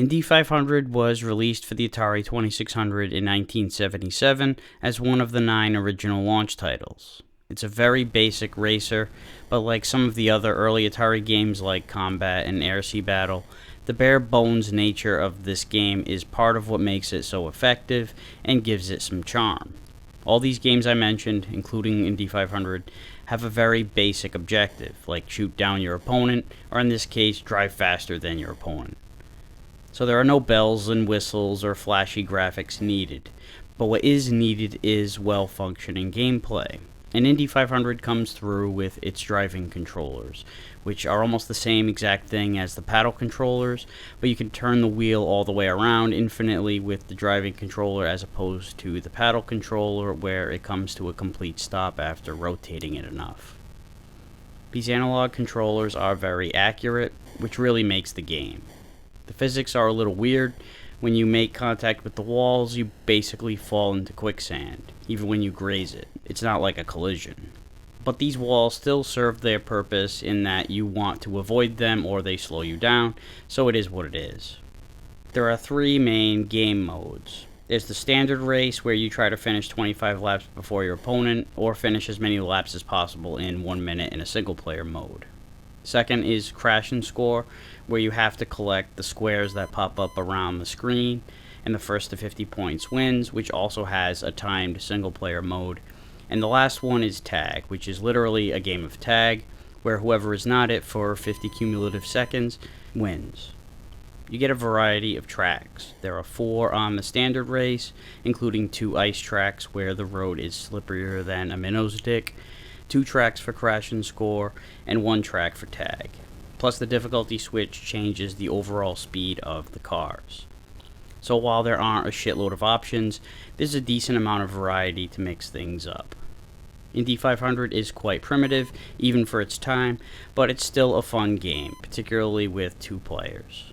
Indy 500 was released for the Atari 2600 in 1977 as one of the 9 original launch titles. It's a very basic racer, but like some of the other early Atari games like Combat and Air Sea Battle, the bare bones nature of this game is part of what makes it so effective and gives it some charm. All these games I mentioned, including Indy 500, have a very basic objective, like shoot down your opponent, or in this case, drive faster than your opponent. So there are no bells and whistles or flashy graphics needed, but what is needed is well-functioning gameplay. And Indy 500 comes through with its driving controllers, which are almost the same exact thing as the paddle controllers, but you can turn the wheel all the way around infinitely with the driving controller as opposed to the paddle controller where it comes to a complete stop after rotating it enough. These analog controllers are very accurate, which really makes the game. The physics are a little weird. When you make contact with the walls, you basically fall into quicksand, even when you graze it. It's not like a collision. But these walls still serve their purpose in that you want to avoid them or they slow you down, so it is what it is. There are 3 main game modes. There's the standard race, where you try to finish 25 laps before your opponent, or finish as many laps as possible in 1 minute in a single player mode. Second is Crash and Score, where you have to collect the squares that pop up around the screen, and the first to 50 points wins, which also has a timed single-player mode. And the last one is Tag, which is literally a game of tag, where whoever is not it for 50 cumulative seconds wins. You get a variety of tracks. There are 4 on the standard race, including 2 ice tracks where the road is slipperier than a minnow's dick, 2 tracks for Crash and Score, and 1 track for Tag. Plus the difficulty switch changes the overall speed of the cars. So while there aren't a shitload of options, there's a decent amount of variety to mix things up. Indy 500 is quite primitive, even for its time, but it's still a fun game, particularly with 2 players.